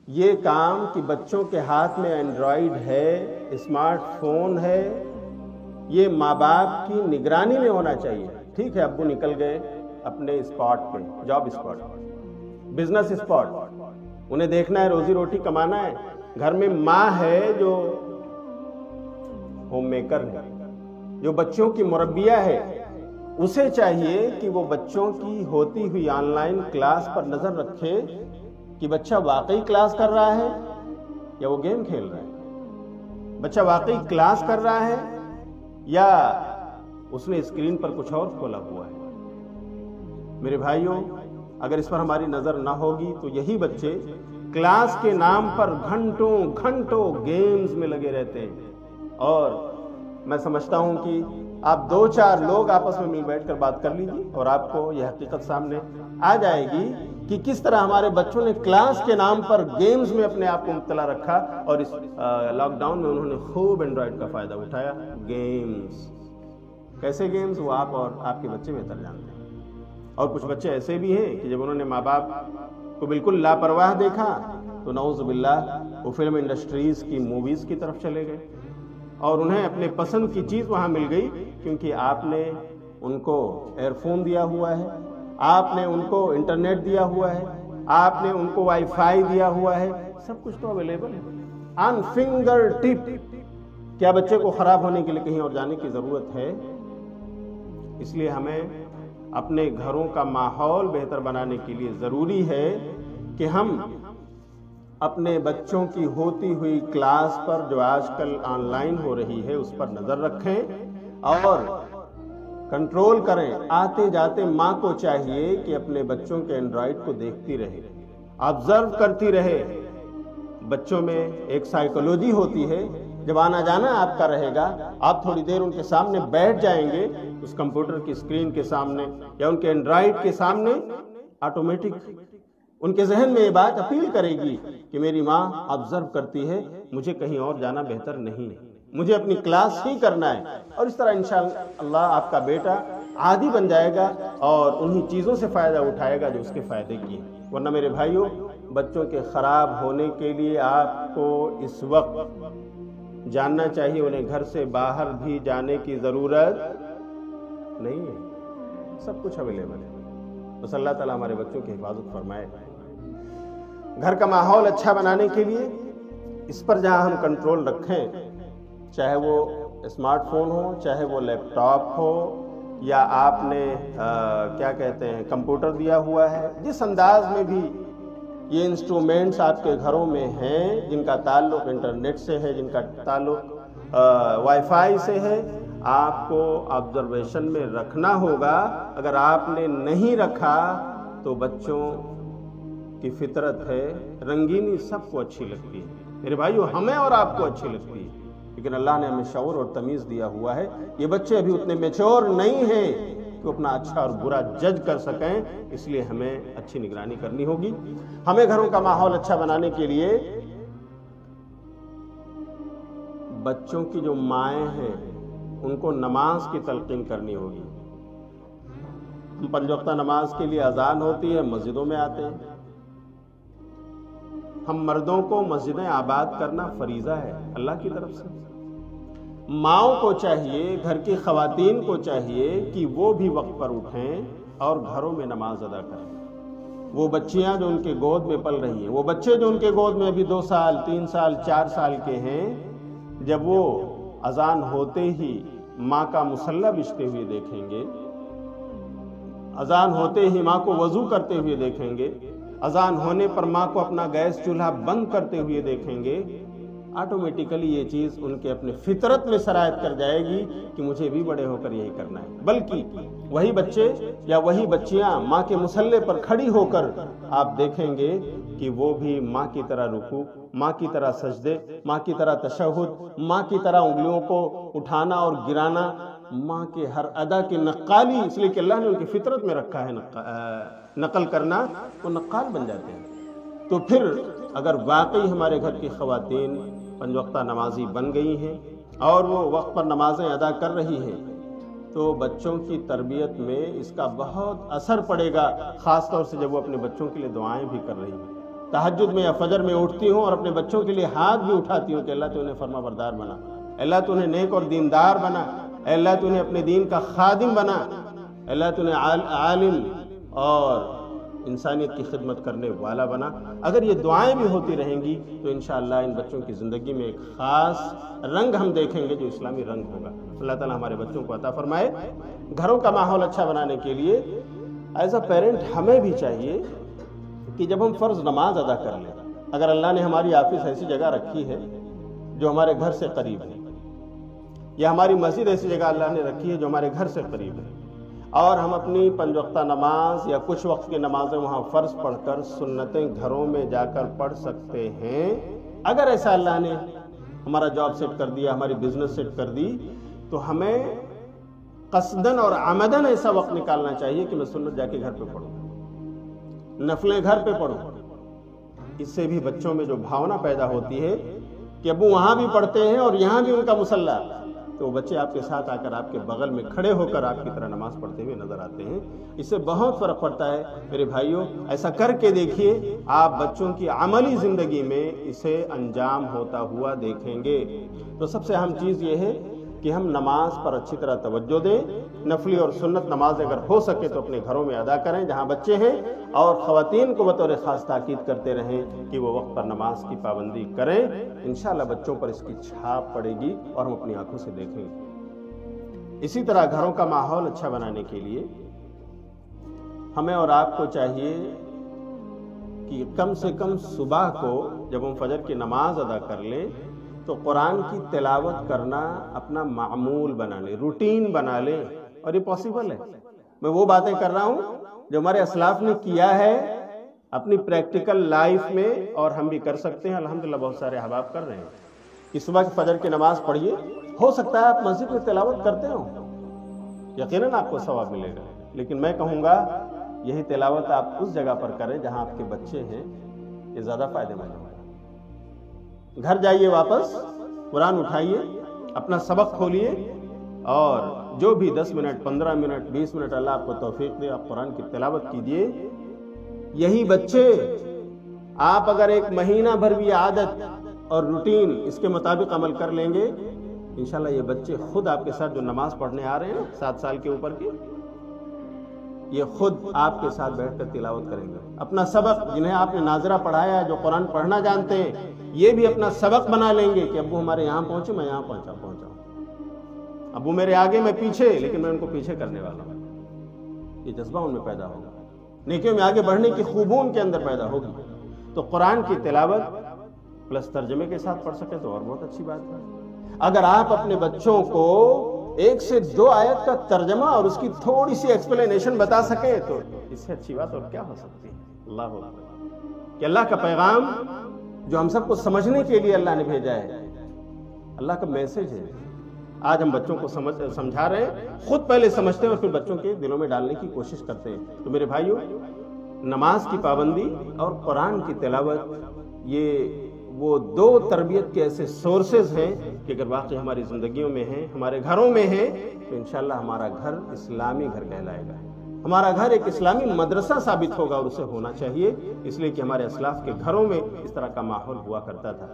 یہ کام کہ بچوں کے ہاتھ میں اینڈرائیڈ ہے، اسمارٹ فون ہے، یہ ماں باپ کی نگرانی میں ہونا چاہیے۔ ٹھیک ہے، ابو نکل گئے اپنے اسپاٹ پہ، جاب اسپاٹ، بزنس اسپاٹ، انہیں دیکھنا ہے، روزی روٹی کمانا ہے۔ گھر میں ماں ہے جو ہوم میکر ہے، جو بچوں کی مربیہ ہے، اسے چاہیے کہ وہ بچوں کی ہوتی ہوئی آن لائن کلاس پر نظر رکھے کہ بچہ واقعی کلاس کر رہا ہے یا وہ گیم کھیل رہا ہے، بچہ واقعی کلاس کر رہا ہے یا اس نے اسکرین پر کچھ اور کھولا ہوا ہے۔ میرے بھائیوں، اگر اس پر ہماری نظر نہ ہوگی تو یہی بچے کلاس کے نام پر گھنٹوں گھنٹوں گیمز میں لگے رہتے ہیں۔ اور میں سمجھتا ہوں کہ آپ 2-4 لوگ آپس میں مل بیٹھ کر بات کر لیجیے اور آپ کو یہ حقیقت سامنے آ جائے گی کہ کس طرح ہمارے بچوں نے کلاس کے نام پر گیمز میں اپنے آپ کو مبتلا رکھا، اور اس لاک ڈاؤن میں انہوں نے خوب اینڈرائیڈ کا فائدہ اٹھایا۔ گیمز، کیسے گیمز، وہ آپ اور آپ کے بچے بہتر جانتے ہیں۔ اور کچھ بچے ایسے بھی ہیں کہ جب انہوں نے ماں باپ کو بالکل لاپرواہ دیکھا تو نعوذ باللہ وہ فلم انڈسٹریز کی موویز کی طرف چلے گئے، اور انہیں اپنے پسند کی چیز وہاں مل گئی، کیونکہ آپ نے ان کو ایئر فون دیا ہوا ہے، آپ نے ان کو انٹرنیٹ دیا ہوا ہے، آپ نے ان کو وائی فائی دیا ہوا ہے، سب کچھ تو اویلیبل ہے آن فنگر ٹپ۔ کیا بچے کو خراب ہونے کے لیے کہیں اور جانے کی ضرورت ہے؟ اس لیے ہمیں اپنے گھروں کا ماحول بہتر بنانے کے لیے ضروری ہے کہ ہم اپنے بچوں کی ہوتی ہوئی کلاس پر جو آج کل آن لائن ہو رہی ہے اس پر نظر رکھیں اور کنٹرول کریں۔ آتے جاتے ماں کو چاہیے کہ اپنے بچوں کے اینڈرائیڈ کو دیکھتی رہے، آبزرو کرتی رہے۔ بچوں میں ایک سائیکولوجی ہوتی ہے، جب آنا جانا آپ کا رہے گا، آپ تھوڑی دیر ان کے سامنے بیٹھ جائیں گے، اس کمپیوٹر کی اسکرین کے سامنے یا ان کے اینڈرائیڈ کے سامنے، آٹومیٹک ان کے ذہن میں یہ بات اپیل کرے گی کہ میری ماں آبزرو کرتی ہے، مجھے کہیں اور جانا بہتر نہیں ہے، مجھے اپنی کلاس ہی کرنا ہے۔ اور اس طرح انشاءاللہ آپ کا بیٹا عادی بن جائے گا اور انہی چیزوں سے فائدہ اٹھائے گا جو اس کے فائدے کی ہیں۔ ورنہ میرے بھائیوں، بچوں کے خراب ہونے کے لیے آپ کو اس وقت جاننا چاہیے انہیں گھر سے باہر بھی جانے کی ضرورت نہیں ہے، سب کچھ اویلیبل ہے۔ بس اللہ تعالیٰ ہمارے بچوں کی حفاظت فرمائے۔ گھر کا ماحول اچھا بنانے کے لیے اس پر جہاں ہم کنٹرول رکھیں، چاہے وہ اسمارٹ فون ہو، چاہے وہ لیپ ٹاپ ہو، یا آپ نے کیا کہتے ہیں کمپیوٹر دیا ہوا ہے، جس انداز میں بھی یہ انسٹرومنٹس آپ کے گھروں میں ہیں، جن کا تعلق انٹرنیٹ سے ہے، جن کا تعلق وائی فائی سے ہے، آپ کو آبزرویشن میں رکھنا ہوگا۔ اگر آپ نے نہیں رکھا تو بچوں کی فطرت ہے، رنگینی سب کو اچھی لگتی ہے میرے بھائیو، ہمیں اور آپ کو اچھی لگتی ہے، لیکن اللہ نے ہمیں شعور اور تمیز دیا ہوا ہے۔ یہ بچے ابھی اتنے میچور نہیں ہیں کہ اپنا اچھا اور برا جج کر سکیں، اس لیے ہمیں اچھی نگرانی کرنی ہوگی۔ ہمیں گھروں کا ماحول اچھا بنانے کے لیے بچوں کی جو مائیں ہیں ان کو نماز کی تلقین کرنی ہوگی۔ ہم 5 وقتہ نماز کے لیے اذان ہوتی ہے، مسجدوں میں آتے ہیں۔ ہم مردوں کو مسجدیں آباد کرنا فریضہ ہے اللہ کی طرف سے۔ ماؤں کو چاہیے، گھر کی خواتین کو چاہیے کہ وہ بھی وقت پر اٹھیں اور گھروں میں نماز ادا کریں۔ وہ بچیاں جو ان کے گود میں پل رہی ہیں، وہ بچے جو ان کے گود میں ابھی 2 سال 3 سال 4 سال کے ہیں، جب وہ اذان ہوتے ہی ماں کا مصلی بچھتے ہوئے دیکھیں گے، اذان ہوتے ہی ماں کو وضو کرتے ہوئے دیکھیں گے، اذان ہونے پر ماں کو اپنا گیس چولہا بند کرتے ہوئے دیکھیں گے، آٹومیٹیکلی یہ چیز ان کے اپنے فطرت میں سرایت کر جائے گی کہ مجھے بھی بڑے ہو کر یہی کرنا ہے۔ بلکہ وہی بچے یا وہی بچیاں ماں کے مصلی پر کھڑی ہو کر آپ دیکھیں گے کہ وہ بھی ماں کی طرح رکوع، ماں کی طرح سجدے، ماں کی طرح تشہد، ماں کی طرح انگلیوں کو اٹھانا اور گرانا، ماں کے ہر ادا کی نقالی، اس لیے کہ اللہ نے ان کی فطرت میں رکھا ہے نقل کرنا، وہ نقال بن جاتے ہیں۔ تو پھر اگر واقعی ہمارے گھر کی خواتین 5 وقتہ نمازی بن گئی ہیں اور وہ وقت پر نمازیں ادا کر رہی ہیں، تو بچوں کی تربیت میں اس کا بہت اثر پڑے گا، خاص طور سے جب وہ اپنے بچوں کے لیے دعائیں بھی کر رہی ہیں۔ تہجد میں یا فجر میں اٹھتی ہوں اور اپنے بچوں کے لیے ہاتھ بھی اٹھاتی ہوں کہ اللہ تو انہیں فرما بردار بنا، اللہ تو انہیں نیک اور دیندار بنا، اللہ تو انہیں اپنے دین کا خادم بنا، اللہ تو انہیں عالم اور انسانیت کی خدمت کرنے والا بنا۔ اگر یہ دعائیں بھی ہوتی رہیں گی تو انشاءاللہ ان بچوں کی زندگی میں ایک خاص رنگ ہم دیکھیں گے جو اسلامی رنگ ہوگا۔ اللہ تعالیٰ ہمارے بچوں کو عطا فرمائے۔ گھروں کا ماحول اچھا بنانے کے لیے ایز اے پیرنٹ ہمیں بھی چاہیے کہ جب ہم فرض نماز ادا کر لیں، اگر اللہ نے ہماری آفس ایسی جگہ رکھی ہے جو ہمارے گھر سے قریب ہے، یا ہماری مسجد ایسی جگہ اللہ نے رکھی ہے جو ہمارے گھر سے قریب ہے، اور ہم اپنی 5 وقتہ نماز یا کچھ وقت کی نمازیں وہاں فرض پڑھ کر سنتیں گھروں میں جا کر پڑھ سکتے ہیں، اگر ایسا اللہ نے ہمارا جاب سیٹ کر دیا، ہماری بزنس سیٹ کر دی، تو ہمیں قصداً اور عمداً ایسا وقت نکالنا چاہیے کہ میں سنت جا کے گھر پہ پڑھوں، نفلیں گھر پہ پڑھوں۔ اس سے بھی بچوں میں جو بھاونا پیدا ہوتی ہے کہ ابو وہاں بھی پڑھتے ہیں اور یہاں بھی ان کا مصلی، تو وہ بچے آپ کے ساتھ آ کر آپ کے بغل میں کھڑے ہو کر آپ کی طرح نماز پڑھتے ہوئے نظر آتے ہیں۔ اس سے بہت فرق پڑتا ہے میرے بھائیوں، ایسا کر کے دیکھیے، آپ بچوں کی عملی زندگی میں اسے انجام ہوتا ہوا دیکھیں گے۔ تو سب سے اہم چیز یہ ہے کہ ہم نماز پر اچھی طرح توجہ دیں، نفلی اور سنت نماز اگر ہو سکے تو اپنے گھروں میں ادا کریں جہاں بچے ہیں، اور خواتین کو بطور خاص تاکید کرتے رہیں کہ وہ وقت پر نماز کی پابندی کریں۔ انشاءاللہ بچوں پر اس کی چھاپ پڑے گی اور ہم اپنی آنکھوں سے دیکھیں گے۔ اسی طرح گھروں کا ماحول اچھا بنانے کے لیے ہمیں اور آپ کو چاہیے کہ کم سے کم صبح کو جب ہم فجر کی نماز ادا کر لیں تو قرآن کی تلاوت کرنا اپنا معمول بنا لیں، روٹین بنا لیں، اور یہ پاسبل ہے۔ میں وہ باتیں کر رہا ہوں جو ہمارے اسلاف نے کیا ہے اپنی پریکٹیکل لائف میں، اور ہم بھی کر سکتے ہیں۔ الحمدللہ بہت سارے احباب کر رہے ہیں کہ صبح کی فجر کی نماز پڑھیے، ہو سکتا ہے آپ مسجد میں تلاوت کرتے ہو، یقیناً آپ کو ثواب ملے گا، لیکن میں کہوں گا یہی تلاوت آپ اس جگہ پر کریں جہاں آپ کے بچے ہیں، یہ زیادہ فائدہ مند ہوگا۔ گھر جائیے، واپس قرآن اٹھائیے، اپنا سبق کھولیے، اور جو بھی 10 منٹ 15 منٹ 20 منٹ اللہ آپ کو توفیق دے آپ قرآن کی تلاوت کیجئے۔ یہی بچے آپ اگر 1 مہینہ بھر بھی عادت اور روٹین اس کے مطابق عمل کر لیں گے، انشاءاللہ یہ بچے خود آپ کے ساتھ جو نماز پڑھنے آ رہے ہیں 7 سال کے اوپر کی، یہ خود آپ کے ساتھ بیٹھ کر تلاوت کریں گے۔ اپنا سبق، جنہیں آپ نے ناظرہ پڑھایا ہے، جو قرآن پڑھنا جانتے ہیں، یہ بھی اپنا سبق بنا لیں گے کہ ابو ہمارے یہاں پہنچے، میں یہاں پہنچاؤں، ابو میرے آگے میں پیچھے، لیکن میں ان کو پیچھے کرنے والا ہوں۔ یہ جذبہ ان میں پیدا ہوگا، نیکیوں میں آگے بڑھنے کی خوبی ان کے اندر پیدا ہوگی۔ تو قرآن کی تلاوت پلس ترجمے کے ساتھ پڑھ سکے تو اور بہت اچھی بات ہے۔ اگر آپ اپنے بچوں کو 1 سے 2 آیت کا ترجمہ اور اس کی تھوڑی سی ایکسپلینیشن بتا سکے تو اس سے اچھی بات اور کیا ہو سکتی ہے۔ اللہ اکبر، کہ اللہ کا پیغام جو ہم سب کو سمجھنے کے لیے اللہ نے بھیجا ہے، اللہ کا میسج ہے، آج ہم بچوں کو سمجھا رہے ہیں، خود پہلے سمجھتے ہیں اور پھر بچوں کے دلوں میں ڈالنے کی کوشش کرتے ہیں۔ تو میرے بھائیوں، نماز کی پابندی اور قرآن کی تلاوت، یہ وہ 2 تربیت کے ایسے سورسز ہیں کہ اگر واقعی ہماری زندگیوں میں ہیں، ہمارے گھروں میں ہیں، تو انشاءاللہ ہمارا گھر اسلامی گھر کہلائے گا، ہمارا گھر ایک اسلامی مدرسہ ثابت ہوگا، اور اسے ہونا چاہیے، اس لیے کہ ہمارے اسلاف کے گھروں میں اس طرح کا ماحول ہوا کرتا تھا۔